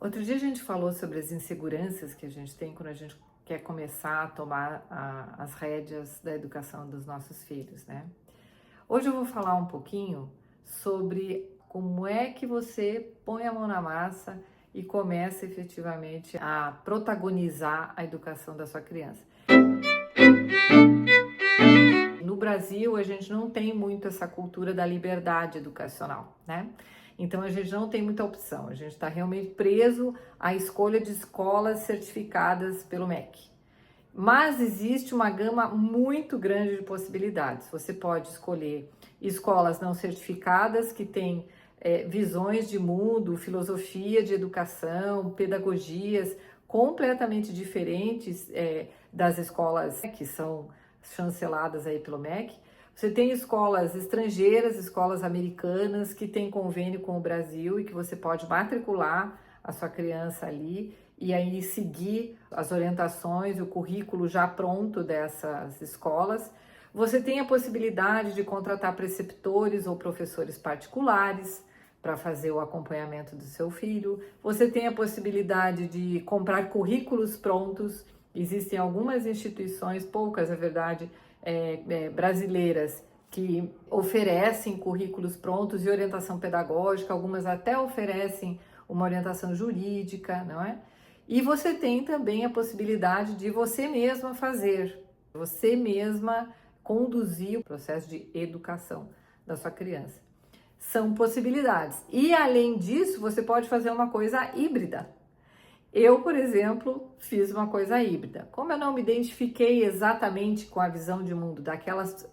Outro dia a gente falou sobre as inseguranças que a gente tem quando a gente quer começar a tomar as rédeas da educação dos nossos filhos, né? Hoje eu vou falar um pouquinho sobre como é que você põe a mão na massa e começa efetivamente a protagonizar a educação da sua criança. No Brasil, a gente não tem muito essa cultura da liberdade educacional, né? Então, a gente não tem muita opção, a gente está realmente preso à escolha de escolas certificadas pelo MEC. Mas existe uma gama muito grande de possibilidades. Você pode escolher escolas não certificadas que têm visões de mundo, filosofia de educação, pedagogias completamente diferentes das escolas que são chanceladas aí pelo MEC. Você tem escolas estrangeiras, escolas americanas que têm convênio com o Brasil e que você pode matricular a sua criança ali e aí seguir as orientações e o currículo já pronto dessas escolas. Você tem a possibilidade de contratar preceptores ou professores particulares para fazer o acompanhamento do seu filho. Você tem a possibilidade de comprar currículos prontos. Existem algumas instituições, poucas, é verdade, brasileiras, que oferecem currículos prontos e orientação pedagógica, algumas até oferecem uma orientação jurídica, não é? E você tem também a possibilidade de você mesma fazer, você mesma conduzir o processo de educação da sua criança. São possibilidades. E além disso, você pode fazer uma coisa híbrida. Eu, por exemplo, fiz uma coisa híbrida. Como eu não me identifiquei exatamente com a visão de mundo daquelas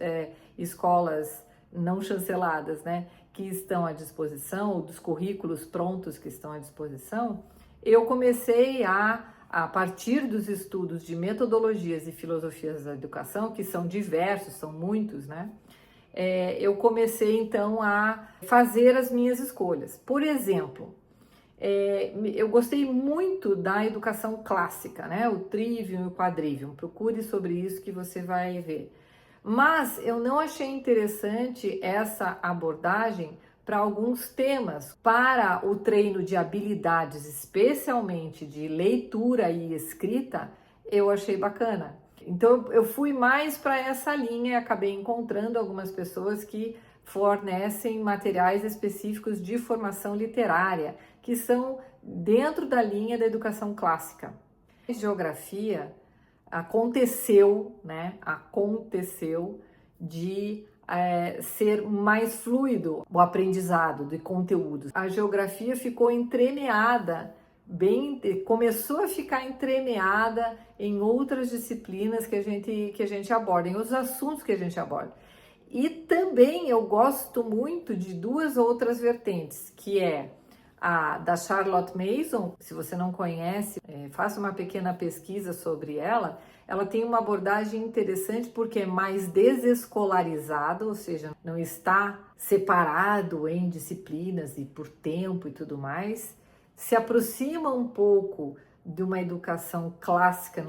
escolas não chanceladas, né, que estão à disposição, ou dos currículos prontos que estão à disposição, eu comecei a partir dos estudos de metodologias e filosofias da educação, que são diversos, são muitos, né? Eu comecei então a fazer as minhas escolhas. Por exemplo, eu gostei muito da educação clássica, né? O trivium e o quadrivium. Procure sobre isso que você vai ver. Mas eu não achei interessante essa abordagem para alguns temas. Para o treino de habilidades, especialmente de leitura e escrita, eu achei bacana. Então eu fui mais para essa linha e acabei encontrando algumas pessoas que fornecem materiais específicos de formação literária, que são dentro da linha da educação clássica. Geografia aconteceu, né? Aconteceu de ser mais fluido o aprendizado de conteúdos. A geografia ficou entremeada, começou a ficar entremeada em outras disciplinas que a gente aborda, em outros assuntos que a gente aborda. E também eu gosto muito de duas outras vertentes, que é a da Charlotte Mason. Se você não conhece, faça uma pequena pesquisa sobre ela. Ela tem uma abordagem interessante porque é mais desescolarizada, ou seja, não está separado em disciplinas e por tempo e tudo mais. Se aproxima um pouco de uma educação clássica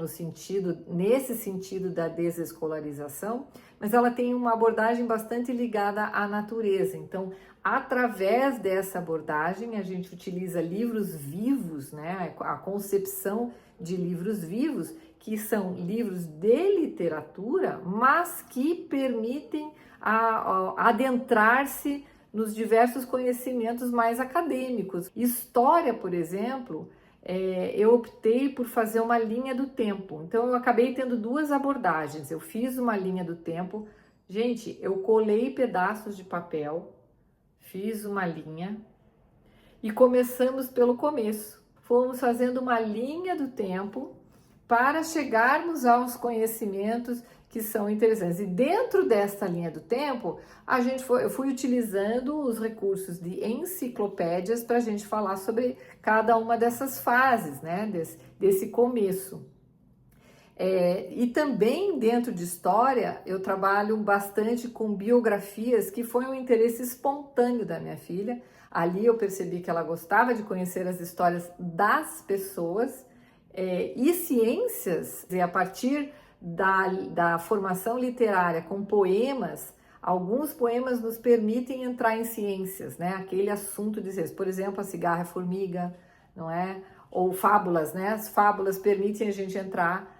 nesse sentido da desescolarização, mas ela tem uma abordagem bastante ligada à natureza. Então, através dessa abordagem, a gente utiliza livros vivos, né? A concepção de livros vivos, que são livros de literatura, mas que permitem adentrar-se nos diversos conhecimentos mais acadêmicos. História, por exemplo, eu optei por fazer uma linha do tempo. Então, eu acabei tendo duas abordagens. Eu fiz uma linha do tempo. Gente, eu colei pedaços de papel, fiz uma linha e começamos pelo começo. Fomos fazendo uma linha do tempo para chegarmos aos conhecimentos que são interessantes. E dentro desta linha do tempo, eu fui utilizando os recursos de enciclopédias para a gente falar sobre cada uma dessas fases, né, desse começo. E também dentro de história, eu trabalho bastante com biografias, que foi um interesse espontâneo da minha filha. Ali eu percebi que ela gostava de conhecer as histórias das pessoas, e ciências, e a partir da formação literária com poemas, alguns poemas nos permitem entrar em ciências, né? Aquele assunto de ciências, por exemplo, a cigarra-formiga, não é? Ou fábulas, né? As fábulas permitem a gente entrar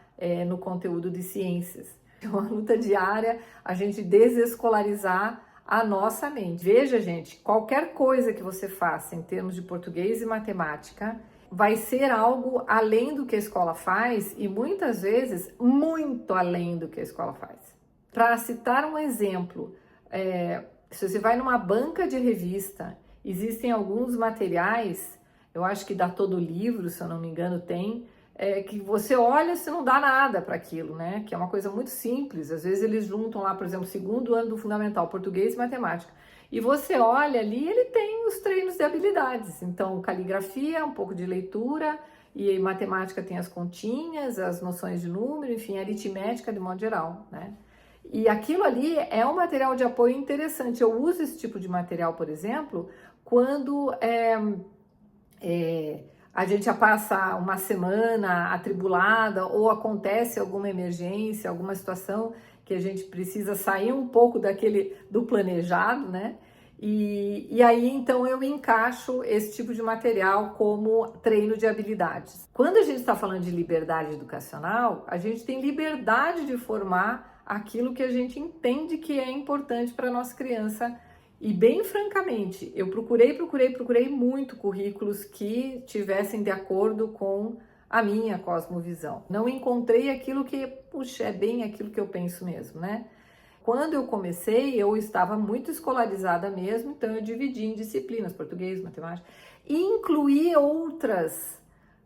no conteúdo de ciências. É uma luta diária a gente desescolarizar a nossa mente. Veja, gente, qualquer coisa que você faça em termos de português e matemática vai ser algo além do que a escola faz e muitas vezes muito além do que a escola faz. Para citar um exemplo, se você vai numa banca de revista, existem alguns materiais, eu acho que dá todo o livro, se eu não me engano, tem, que você olha se não dá nada para aquilo, né? Que é uma coisa muito simples. Às vezes eles juntam lá, por exemplo, segundo ano do fundamental, português e matemática. E você olha ali, ele tem os treinos de habilidades. Então, caligrafia, um pouco de leitura, e matemática tem as continhas, as noções de número, enfim, aritmética de modo geral, né? E aquilo ali é um material de apoio interessante. Eu uso esse tipo de material, por exemplo, quando a gente já passa uma semana atribulada ou acontece alguma emergência, alguma situação que a gente precisa sair um pouco do planejado, né? E aí, então, eu encaixo esse tipo de material como treino de habilidades. Quando a gente está falando de liberdade educacional, a gente tem liberdade de formar aquilo que a gente entende que é importante para a nossa criança. E bem francamente, eu procurei muito currículos que tivessem de acordo com a minha cosmovisão. Não encontrei aquilo que, puxa, é bem aquilo que eu penso mesmo, né? Quando eu comecei, eu estava muito escolarizada mesmo, então eu dividi em disciplinas, português, matemática, e incluí outras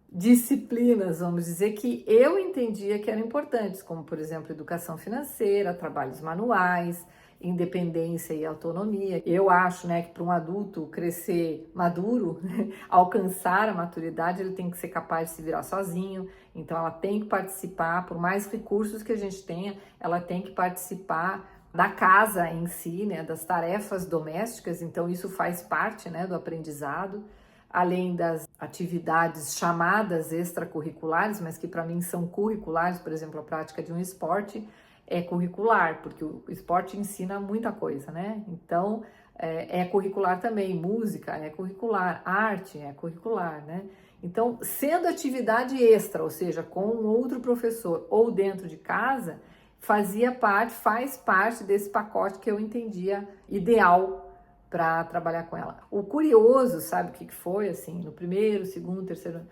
disciplinas, vamos dizer, que eu entendia que eram importantes, como, por exemplo, educação financeira, trabalhos manuais, independência e autonomia. Eu acho, né, que para um adulto crescer maduro, alcançar a maturidade, ele tem que ser capaz de se virar sozinho, então ela tem que participar, por mais recursos que a gente tenha, ela tem que participar da casa em si, né, das tarefas domésticas, então isso faz parte, né, do aprendizado, além das atividades chamadas extracurriculares, mas que para mim são curriculares, por exemplo, a prática de um esporte, é curricular, porque o esporte ensina muita coisa, né? Então, é curricular também, música é curricular, arte é curricular, né? Então, sendo atividade extra, ou seja, com um outro professor ou dentro de casa, faz parte desse pacote que eu entendia ideal para trabalhar com ela. O curioso, sabe o que foi, assim, no primeiro, segundo, terceiro ano?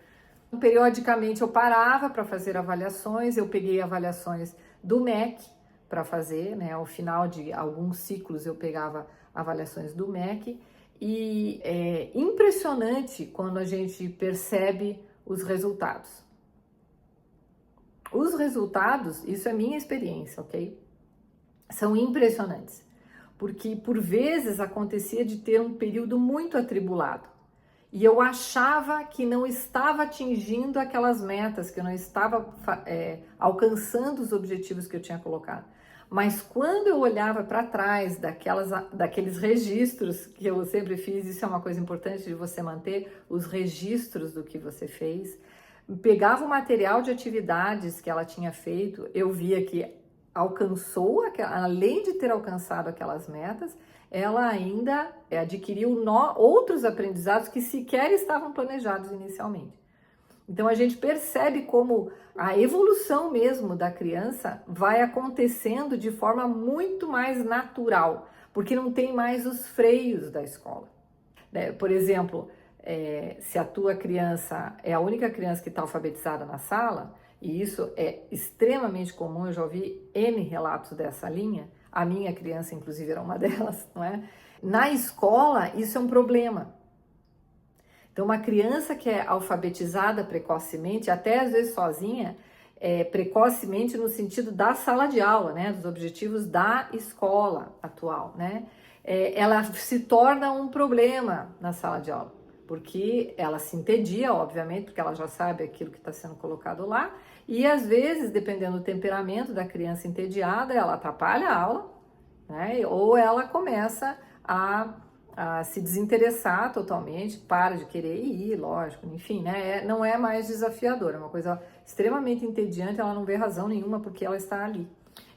Periodicamente eu parava para fazer avaliações, eu peguei avaliações do MEC para fazer, né? Ao final de alguns ciclos eu pegava avaliações do MEC e é impressionante quando a gente percebe os resultados. Os resultados, isso é minha experiência, ok? São impressionantes, porque por vezes acontecia de ter um período muito atribulado. E eu achava que não estava atingindo aquelas metas, que eu não estava alcançando os objetivos que eu tinha colocado. Mas quando eu olhava para trás daqueles registros, que eu sempre fiz, isso é uma coisa importante de você manter, os registros do que você fez, pegava o material de atividades que ela tinha feito, eu via que alcançou, além de ter alcançado aquelas metas, ela ainda adquiriu outros aprendizados que sequer estavam planejados inicialmente. Então a gente percebe como a evolução mesmo da criança vai acontecendo de forma muito mais natural, porque não tem mais os freios da escola. Por exemplo, se a tua criança é a única criança que está alfabetizada na sala, e isso é extremamente comum, eu já ouvi N relatos dessa linha, a minha criança, inclusive, era uma delas, não é? Na escola, isso é um problema. Então, uma criança que é alfabetizada precocemente, até às vezes sozinha, precocemente no sentido da sala de aula, né? Dos objetivos da escola atual, né? Ela se torna um problema na sala de aula, porque ela se entedia, obviamente, porque ela já sabe aquilo que está sendo colocado lá, e às vezes, dependendo do temperamento da criança entediada, ela atrapalha a aula, né? Ou ela começa a se desinteressar totalmente, para de querer ir, lógico, enfim, né? Não é mais desafiador, é uma coisa extremamente entediante, ela não vê razão nenhuma porque ela está ali.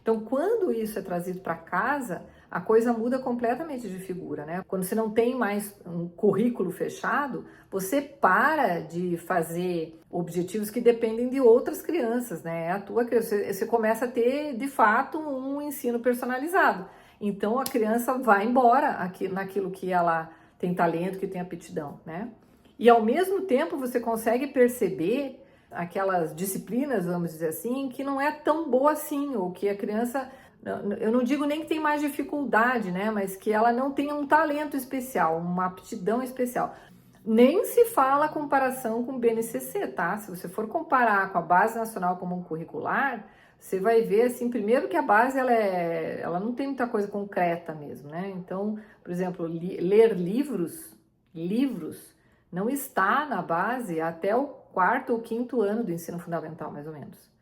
Então, quando isso é trazido para casa, a coisa muda completamente de figura, né? Quando você não tem mais um currículo fechado, você para de fazer objetivos que dependem de outras crianças, né? A tua criança, você começa a ter, de fato, um ensino personalizado. Então, a criança vai embora aqui, naquilo que ela tem talento, que tem aptidão, né? E, ao mesmo tempo, você consegue perceber aquelas disciplinas, vamos dizer assim, que não é tão boa assim, ou que a criança... Eu não digo nem que tem mais dificuldade, né? Mas que ela não tenha um talento especial, uma aptidão especial. Nem se fala a comparação com o BNCC, tá? Se você for comparar com a Base Nacional Comum Curricular, você vai ver, assim, primeiro que a base, ela não tem muita coisa concreta mesmo, né? Então, por exemplo, ler livros não está na base até o 4º ou 5º ano do ensino fundamental, mais ou menos.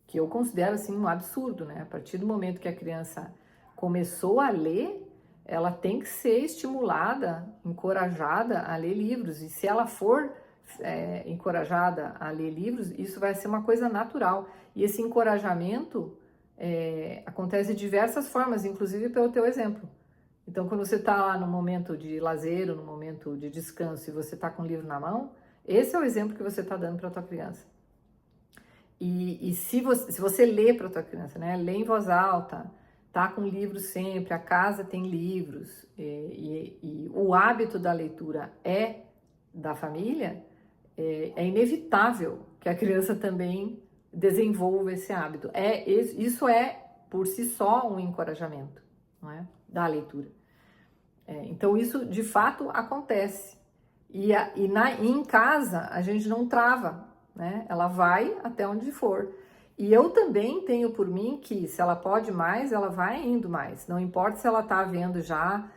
Que eu considero, assim, um absurdo, né? A partir do momento que a criança começou a ler, ela tem que ser estimulada, encorajada a ler livros. E se ela for encorajada a ler livros, isso vai ser uma coisa natural. E esse encorajamento acontece de diversas formas, inclusive pelo teu exemplo. Então, quando você está lá no momento de lazer, no momento de descanso, e você está com o livro na mão, esse é o exemplo que você está dando para a tua criança. E se você lê para a tua criança, né? Lê em voz alta, tá com livros sempre, a casa tem livros, e o hábito da leitura é da família, é inevitável que a criança também desenvolva esse hábito. Isso é, por si só, um encorajamento, não é? Da leitura. Então, isso, de fato, acontece. E em casa, a gente não trava, né? Ela vai até onde for. E eu também tenho por mim que, se ela pode mais, ela vai indo mais. Não importa se ela está vendo já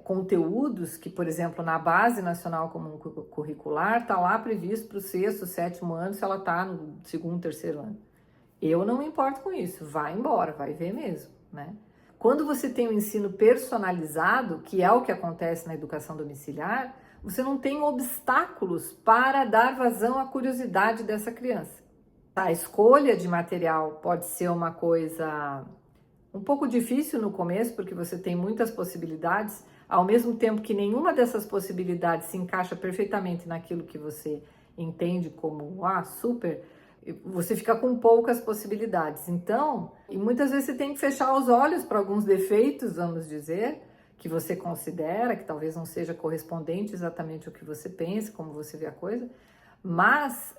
conteúdos que, por exemplo, na Base Nacional Comum Curricular, está lá previsto para o 6º, 7º ano, se ela está no 2º, 3º ano. Eu não me importo com isso. Vai embora, vai ver mesmo, né? Quando você tem um ensino personalizado, que é o que acontece na educação domiciliar, você não tem obstáculos para dar vazão à curiosidade dessa criança. A escolha de material pode ser uma coisa um pouco difícil no começo, porque você tem muitas possibilidades, ao mesmo tempo que nenhuma dessas possibilidades se encaixa perfeitamente naquilo que você entende como super, você fica com poucas possibilidades. Então, e muitas vezes você tem que fechar os olhos para alguns defeitos, vamos dizer, que você considera, que talvez não seja correspondente exatamente ao que você pensa, como você vê a coisa, mas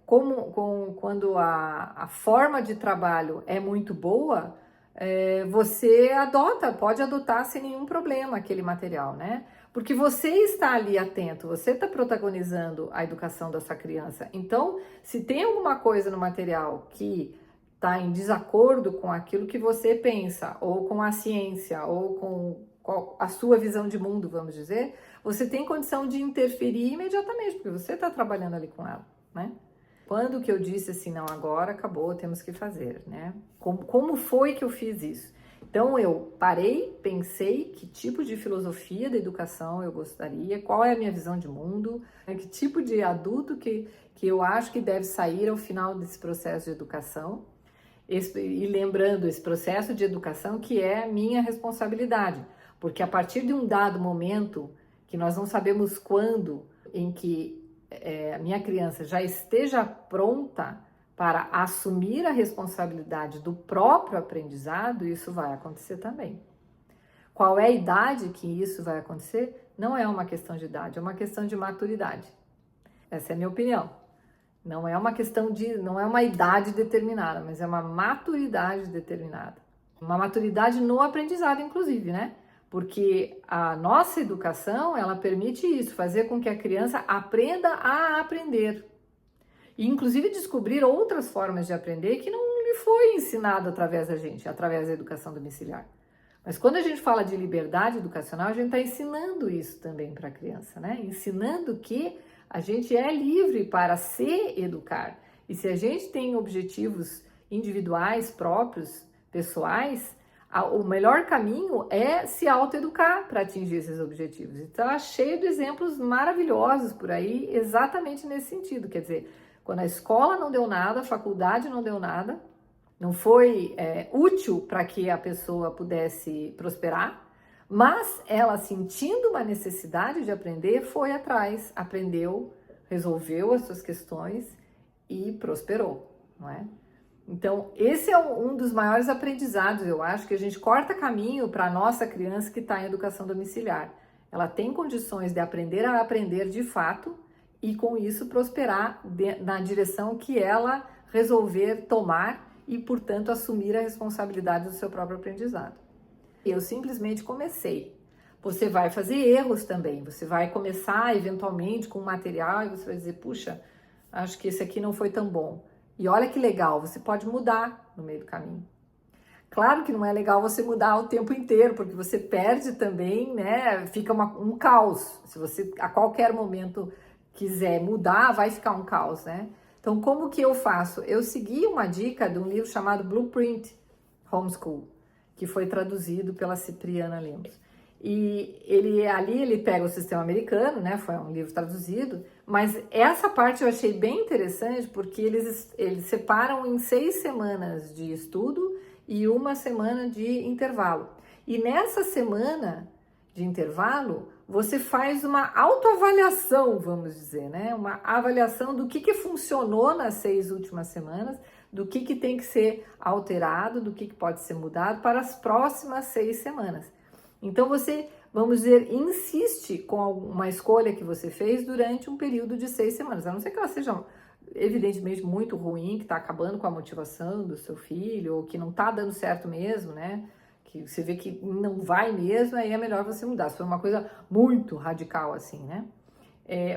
quando a forma de trabalho é muito boa, você pode adotar sem nenhum problema aquele material, né? Porque você está ali atento, você está protagonizando a educação dessa criança. Então, se tem alguma coisa no material que está em desacordo com aquilo que você pensa, ou com a ciência, ou com a sua visão de mundo, vamos dizer, você tem condição de interferir imediatamente, porque você está trabalhando ali com ela, né? Quando que eu disse assim, não, agora acabou, temos que fazer, né? Como foi que eu fiz isso? Então, eu parei, pensei que tipo de filosofia da educação eu gostaria, qual é a minha visão de mundo, que tipo de adulto que eu acho que deve sair ao final desse processo de educação. E lembrando, esse processo de educação que é minha responsabilidade, porque a partir de um dado momento, que nós não sabemos quando, em que a minha criança já esteja pronta para assumir a responsabilidade do próprio aprendizado, isso vai acontecer também. Qual é a idade que isso vai acontecer? Não é uma questão de idade, é uma questão de maturidade. Essa é a minha opinião. Não é uma questão não é uma idade determinada, mas é uma maturidade determinada. Uma maturidade no aprendizado, inclusive, né? Porque a nossa educação, ela permite isso, fazer com que a criança aprenda a aprender. E, inclusive, descobrir outras formas de aprender que não lhe foi ensinado através da gente, através da educação domiciliar. Mas quando a gente fala de liberdade educacional, a gente está ensinando isso também para a criança, né? Ensinando que a gente é livre para se educar. E se a gente tem objetivos individuais, próprios, pessoais, o melhor caminho é se autoeducar para atingir esses objetivos. Então, está cheio de exemplos maravilhosos por aí, exatamente nesse sentido. Quer dizer, quando a escola não deu nada, a faculdade não deu nada, não foi útil para que a pessoa pudesse prosperar, mas ela, sentindo uma necessidade de aprender, foi atrás, aprendeu, resolveu as suas questões e prosperou, não é? Então, esse é um dos maiores aprendizados, eu acho, que a gente corta caminho para a nossa criança que está em educação domiciliar. Ela tem condições de aprender a aprender de fato e, com isso, prosperar na direção que ela resolver tomar e, portanto, assumir a responsabilidade do seu próprio aprendizado. Eu simplesmente comecei. Você vai fazer erros também, você vai começar eventualmente com um material e você vai dizer, puxa, acho que esse aqui não foi tão bom. E olha que legal, você pode mudar no meio do caminho. Claro que não é legal você mudar o tempo inteiro, porque você perde também, né? Fica um caos. Se você a qualquer momento quiser mudar, vai ficar um caos, né? Então, como que eu faço? Eu segui uma dica de um livro chamado Blueprint Homeschool, que foi traduzido pela Cipriana Lemos. E ele pega o sistema americano, né? Foi um livro traduzido, mas essa parte eu achei bem interessante porque eles separam em 6 semanas de estudo e 1 semana de intervalo. E nessa semana de intervalo, você faz uma autoavaliação, vamos dizer, né? Uma avaliação do que funcionou nas 6 últimas semanas, do que tem que ser alterado, do que pode ser mudado para as próximas 6 semanas. Então você, vamos dizer, insiste com uma escolha que você fez durante um período de 6 semanas, a não ser que ela seja evidentemente muito ruim, que está acabando com a motivação do seu filho, ou que não está dando certo mesmo, né? Que você vê que não vai mesmo, aí é melhor você mudar. Se for uma coisa muito radical assim, né?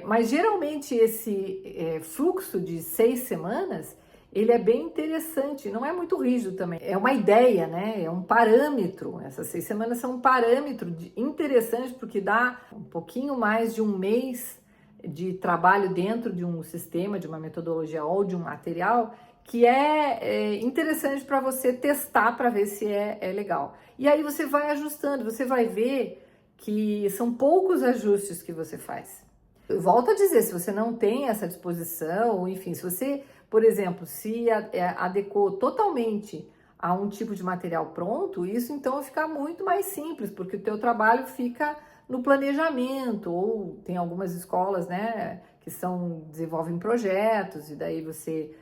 Mas geralmente esse fluxo de 6 semanas, ele é bem interessante, não é muito rígido também. É uma ideia, né? É um parâmetro. Essas 6 semanas são um parâmetro interessante porque dá um pouquinho mais de 1 mês de trabalho dentro de um sistema, de uma metodologia ou de um material que é interessante para você testar para ver se é legal. E aí você vai ajustando, você vai ver que são poucos ajustes que você faz. Eu volto a dizer, se você não tem essa disposição, ou enfim, se você, por exemplo, se adequou totalmente a um tipo de material pronto, isso então fica muito mais simples, porque o teu trabalho fica no planejamento, ou tem algumas escolas, né, que desenvolvem projetos, e daí você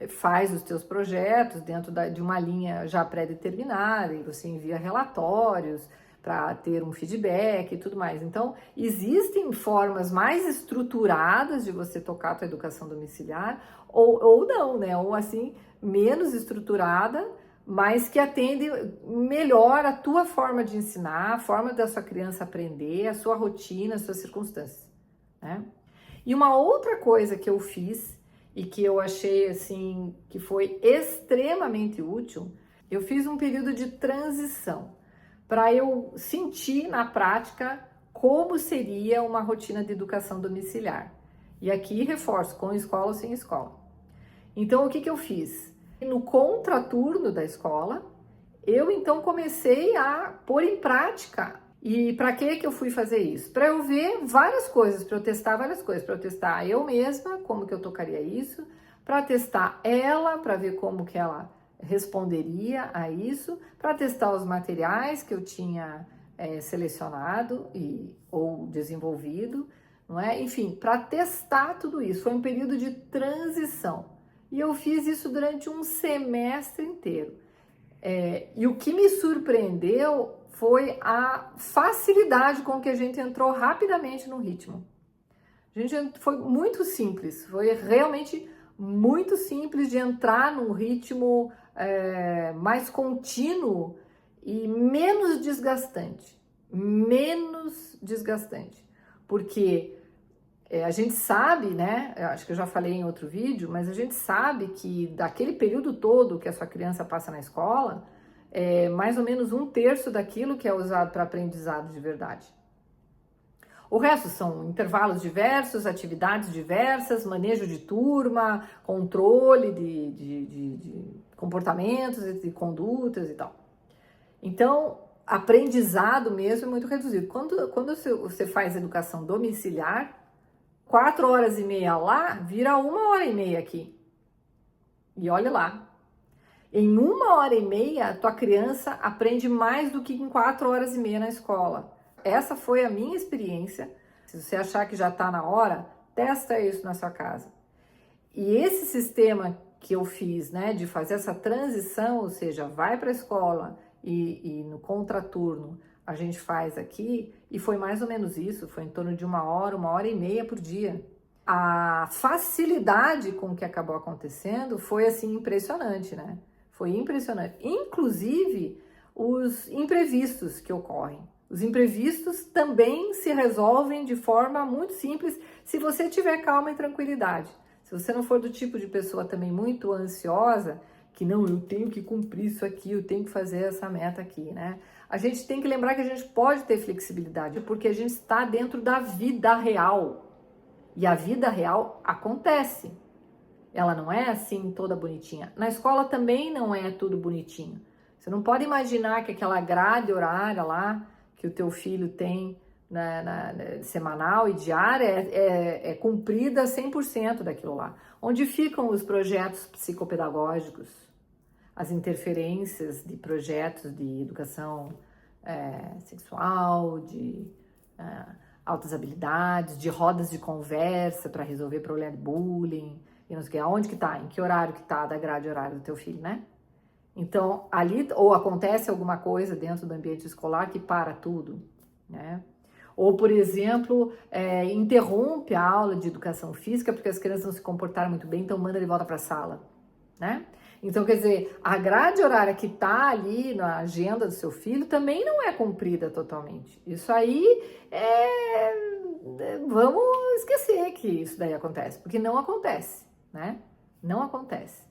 faz os teus projetos dentro de uma linha já pré-determinada, e você envia relatórios para ter um feedback e tudo mais. Então, existem formas mais estruturadas de você tocar a tua educação domiciliar, ou não, né? Ou assim, menos estruturada, mas que atende melhor a tua forma de ensinar, a forma da sua criança aprender, a sua rotina, as suas circunstâncias, né? E uma outra coisa que eu fiz e que eu achei assim que foi extremamente útil, eu fiz um período de transição para eu sentir na prática como seria uma rotina de educação domiciliar. E aqui reforço, com escola ou sem escola. Então, o que eu fiz? No contraturno da escola, eu então comecei a pôr em prática. E para que eu fui fazer isso? Para eu ver várias coisas, para eu testar várias coisas, para eu testar eu mesma, como que eu tocaria isso, para testar ela, para ver como que ela responderia a isso, para testar os materiais que eu tinha selecionado ou desenvolvido, não é? Enfim, para testar tudo isso. Foi um período de transição. E eu fiz isso durante um semestre inteiro. E o que me surpreendeu foi a facilidade com que a gente entrou rapidamente no ritmo. Foi muito simples, foi realmente muito simples de entrar num ritmo mais contínuo e menos desgastante. Porque a gente sabe, né? Eu acho que eu já falei em outro vídeo, mas a gente sabe que daquele período todo que a sua criança passa na escola, mais ou menos 1/3 daquilo que é usado para aprendizado de verdade. O resto são intervalos diversos, atividades diversas, manejo de turma, controle de comportamentos e de condutas e tal. Então, aprendizado mesmo é muito reduzido. Quando você faz educação domiciliar, 4h30 lá, vira 1h30 aqui. E olha lá. Em 1h30, a tua criança aprende mais do que em 4h30 na escola. Essa foi a minha experiência. Se você achar que já está na hora, testa isso na sua casa. E esse sistema que eu fiz, né, de fazer essa transição, ou seja, vai para a escola e no contraturno a gente faz aqui, e foi mais ou menos isso, foi em torno de 1h, 1h30 por dia. A facilidade com que acabou acontecendo foi assim impressionante, né? Foi impressionante. Inclusive os imprevistos que ocorrem. Os imprevistos também se resolvem de forma muito simples se você tiver calma e tranquilidade. Se você não for do tipo de pessoa também muito ansiosa, que não, eu tenho que cumprir isso aqui, eu tenho que fazer essa meta aqui, né? A gente tem que lembrar que a gente pode ter flexibilidade, porque a gente está dentro da vida real. E a vida real acontece. Ela não é assim toda bonitinha. Na escola também não é tudo bonitinho. Você não pode imaginar que aquela grade horária lá que o teu filho tem semanal e diária é cumprida 100% daquilo lá. Onde ficam os projetos psicopedagógicos, as interferências de projetos de educação sexual, de altas habilidades, de rodas de conversa para resolver problema de bullying, e não sei o que, aonde que tá, em que horário que tá da grade horária do teu filho, né? Então, ali, ou acontece alguma coisa dentro do ambiente escolar que para tudo, né? Ou, por exemplo, interrompe a aula de educação física porque as crianças não se comportaram muito bem, então manda de volta para a sala, né? Então, quer dizer, a grade horária que está ali na agenda do seu filho também não é cumprida totalmente. Isso aí vamos esquecer que isso daí acontece, porque não acontece, né? Não acontece,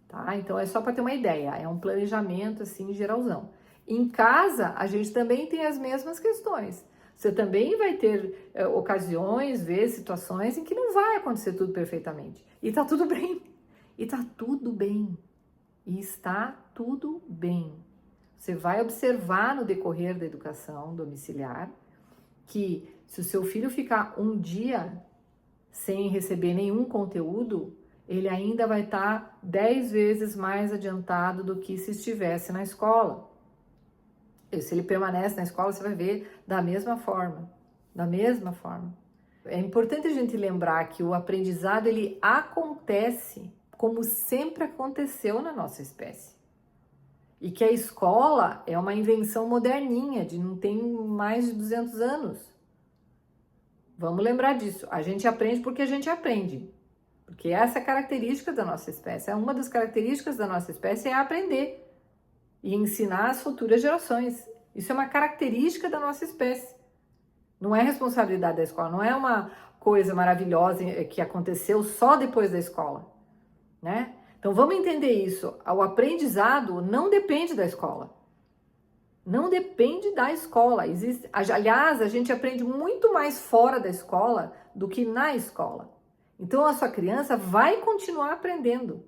tá? Então, é só para ter uma ideia, é um planejamento, assim, geralzão. Em casa, a gente também tem as mesmas questões. Você também vai ter ocasiões, vezes, situações em que não vai acontecer tudo perfeitamente. E tá tudo bem. E tá tudo bem. E está tudo bem. Você vai observar no decorrer da educação domiciliar que se o seu filho ficar um dia sem receber nenhum conteúdo, ele ainda vai estar 10 vezes mais adiantado do que se estivesse na escola. E se ele permanece na escola, você vai ver da mesma forma. Da mesma forma. É importante a gente lembrar que o aprendizado, ele acontece como sempre aconteceu na nossa espécie. E que a escola é uma invenção moderninha, de não tem mais de 200 anos. Vamos lembrar disso. A gente aprende porque a gente aprende. Porque essa é a característica da nossa espécie. Uma das características da nossa espécie é aprender e ensinar as futuras gerações. Isso é uma característica da nossa espécie. Não é responsabilidade da escola, não é uma coisa maravilhosa que aconteceu só depois da escola, né? Então vamos entender isso. O aprendizado não depende da escola. Não depende da escola. Aliás, a gente aprende muito mais fora da escola do que na escola. Então a sua criança vai continuar aprendendo.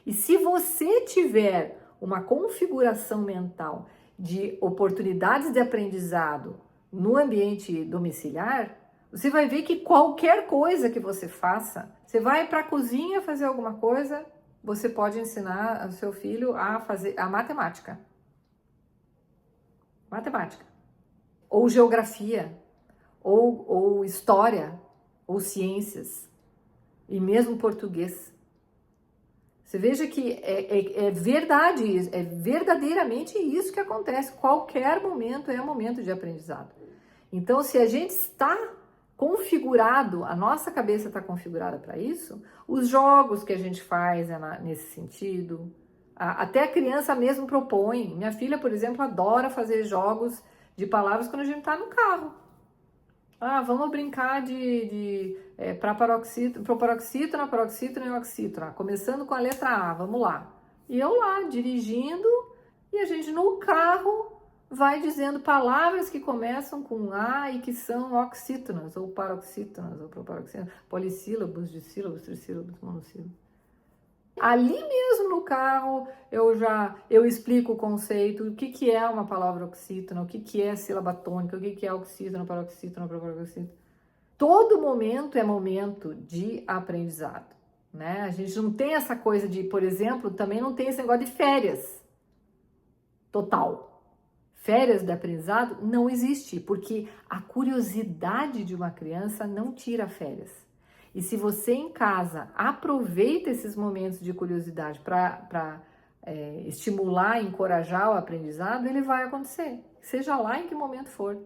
E se você tiver uma configuração mental de oportunidades de aprendizado no ambiente domiciliar, você vai ver que qualquer coisa que você faça, você vai para a cozinha fazer alguma coisa, você pode ensinar o seu filho a fazer a matemática. Matemática. Ou geografia, ou história, ou ciências, e mesmo português. Você veja que é verdade, é verdadeiramente isso que acontece. Qualquer momento é momento de aprendizado. Então, se a gente está configurado, a nossa cabeça está configurada para isso, os jogos que a gente faz nesse sentido, até a criança mesmo propõe. Minha filha, por exemplo, adora fazer jogos de palavras quando a gente está no carro. Vamos brincar para paroxítona, paroxítona e oxítona, começando com a letra A, vamos lá. E eu lá, dirigindo, e a gente no carro vai dizendo palavras que começam com A e que são oxítonas, ou paroxítonas, ou proparoxítonas, polissílabos, dissílabos, trissílabos, monossílabos. Ali mesmo no carro eu explico o conceito, o que é uma palavra oxítona, o que é sílaba tônica, o que é oxítona, paroxítona, proparoxítona. Todo momento é momento de aprendizado, né? A gente não tem essa coisa de, por exemplo, também não tem esse negócio de férias total. Férias de aprendizado não existe, porque a curiosidade de uma criança não tira férias. E se você em casa aproveita esses momentos de curiosidade para estimular, encorajar o aprendizado, ele vai acontecer, seja lá em que momento for.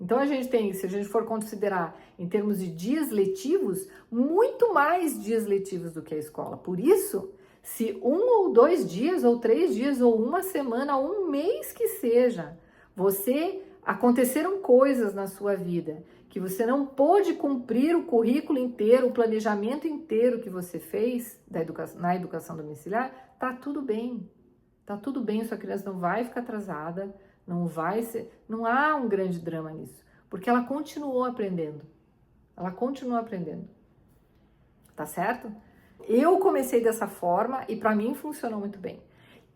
Então a gente tem, se a gente for considerar em termos de dias letivos, muito mais dias letivos do que a escola. Por isso, se 1 ou 2 dias, ou 3 dias, ou uma semana, ou um mês que seja, aconteceram coisas na sua vida que você não pôde cumprir o currículo inteiro, o planejamento inteiro que você fez na educação domiciliar, tá tudo bem. Tá tudo bem, sua criança não vai ficar atrasada, não há um grande drama nisso, porque ela continuou aprendendo. Ela continua aprendendo. Tá certo? Eu comecei dessa forma e para mim funcionou muito bem.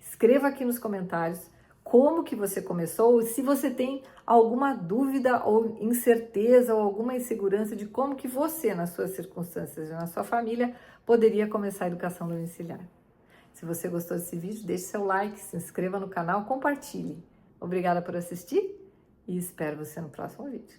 Escreva aqui nos comentários como que você começou, se você tem alguma dúvida ou incerteza ou alguma insegurança de como que você, nas suas circunstâncias e na sua família, poderia começar a educação domiciliar. Se você gostou desse vídeo, deixe seu like, se inscreva no canal, compartilhe. Obrigada por assistir e espero você no próximo vídeo.